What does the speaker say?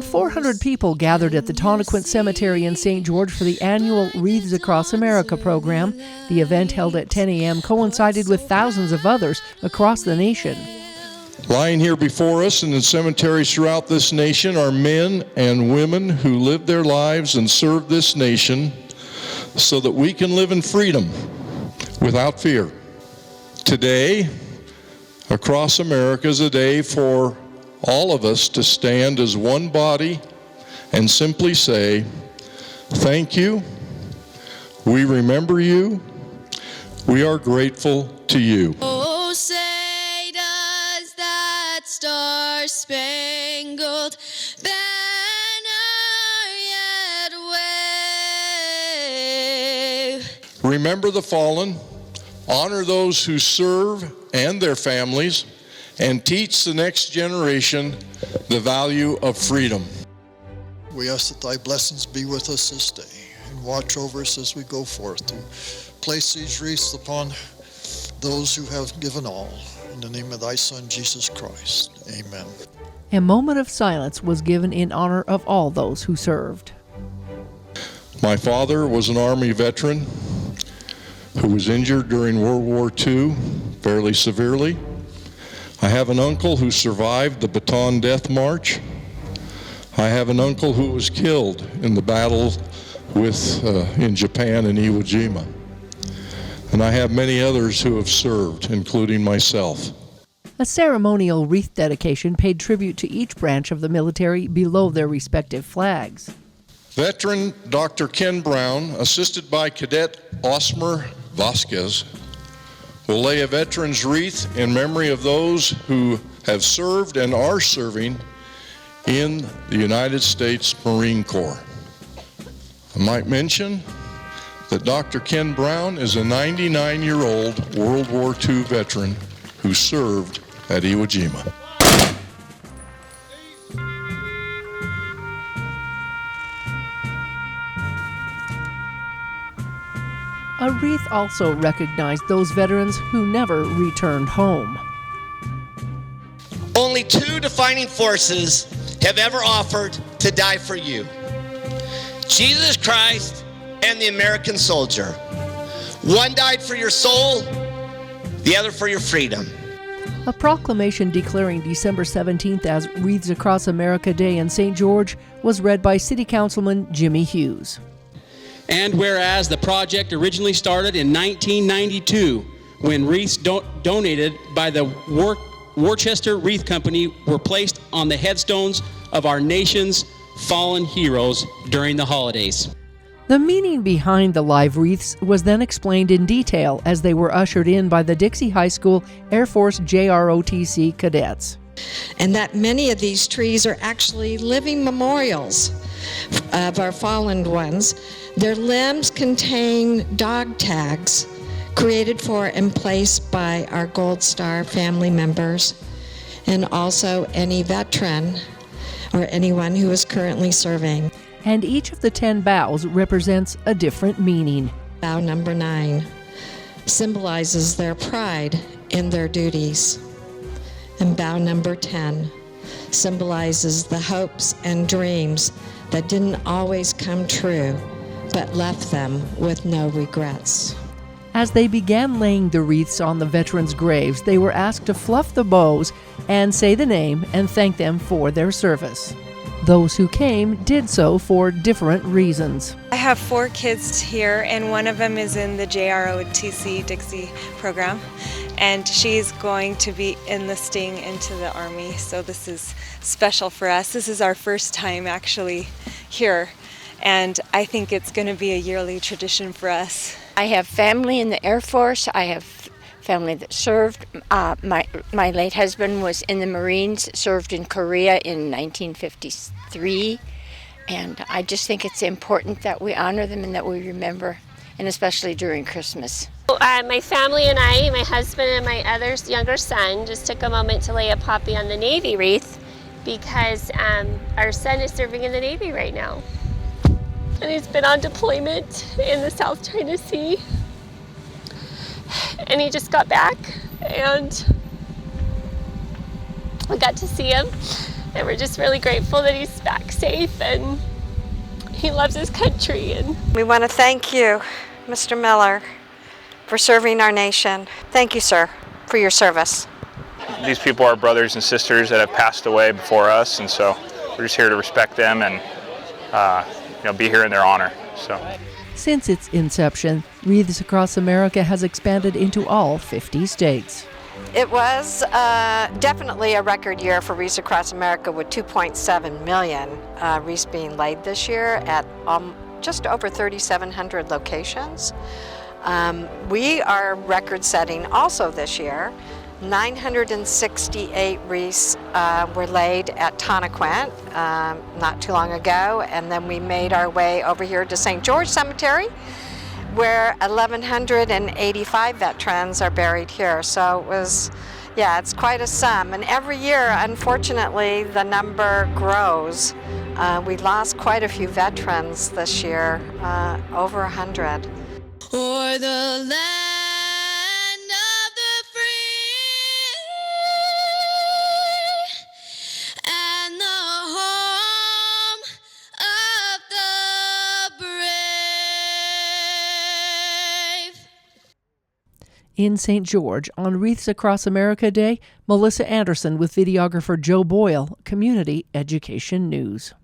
Around 400 people gathered at the Tonnequint Cemetery in St. George for the annual Wreaths Across America program. The event, held at 10 a.m., coincided with thousands of others across the nation. Lying here before us in the cemeteries throughout this nation are men and women who lived their lives and served this nation so that we can live in freedom without fear. Today, across America, is a day for all of us to stand as one body and simply say, thank you, we remember you, we are grateful to you. Oh, say does that star-spangled banner yet wave? Remember the fallen, honor those who serve and their families, and teach the next generation the value of freedom. We ask that thy blessings be with us this day and watch over us as we go forth to place these wreaths upon those who have given all. In the name of thy Son, Jesus Christ. Amen. A moment of silence was given in honor of all those who served. My father was an Army veteran who was injured during World War II fairly severely. I have an uncle who survived the Bataan Death March. I have an uncle who was killed in the battle in Japan in Iwo Jima. And I have many others who have served, including myself. A ceremonial wreath dedication paid tribute to each branch of the military below their respective flags. Veteran Dr. Ken Brown, assisted by Cadet Osmer Vasquez, will lay a veteran's wreath in memory of those who have served and are serving in the United States Marine Corps. I might mention that Dr. Ken Brown is a 99-year-old World War II veteran who served at Iwo Jima. A wreath also recognized those veterans who never returned home. Only two defining forces have ever offered to die for you: Jesus Christ and the American soldier. One died for your soul, the other for your freedom. A proclamation declaring December 17th as Wreaths Across America Day in St. George was read by City Councilman Jimmy Hughes. And whereas the project originally started in 1992, when wreaths donated by the Worcester Wreath Company were placed on the headstones of our nation's fallen heroes during the holidays. The meaning behind the live wreaths was then explained in detail as they were ushered in by the Dixie High School Air Force JROTC cadets. And that many of these trees are actually living memorials of our fallen ones. Their limbs contain dog tags created for and placed by our Gold Star family members, and also any veteran or anyone who is currently serving. And each of the 10 bows represents a different meaning. Bow number 9 symbolizes their pride in their duties. And bow number 10 symbolizes the hopes and dreams that didn't always come true, but left them with no regrets. As they began laying the wreaths on the veterans' graves, they were asked to fluff the bows and say the name and thank them for their service. Those who came did so for different reasons. I have 4 kids here, and one of them is in the JROTC Dixie program, and she's going to be enlisting into the Army, so this is special for us. This is our first time actually here, and I think it's going to be a yearly tradition for us. I have family in the Air Force. I have family that served. My late husband was in the Marines, served in Korea in 1953, and I just think it's important that we honor them and that we remember, and especially during Christmas. My family and I, my husband and my other younger son, just took a moment to lay a poppy on the Navy wreath because our son is serving in the Navy right now. And he's been on deployment in the South China Sea. And he just got back, and we got to see him. And we're just really grateful that he's back safe and he loves his country. And We want to thank you, Mr. Miller, for serving our nation. Thank you, sir, for your service. These people are brothers and sisters that have passed away before us, and so we're just here to respect them and be here in their honor. So. Since its inception, Wreaths Across America has expanded into all 50 states. It was definitely a record year for Wreaths Across America, with 2.7 million wreaths being laid this year at just over 3,700 locations. We are record-setting also this year. 968 wreaths were laid at Tonnequint not too long ago, and then we made our way over here to St. George Cemetery, where 1,185 veterans are buried here. So it was, it's quite a sum. And every year, unfortunately, the number grows. We lost quite a few veterans this year, over 100. O'er the land of the free and the home of the brave. In St. George, on Wreaths Across America Day, Melissa Anderson with videographer Joe Boyle, Community Education News.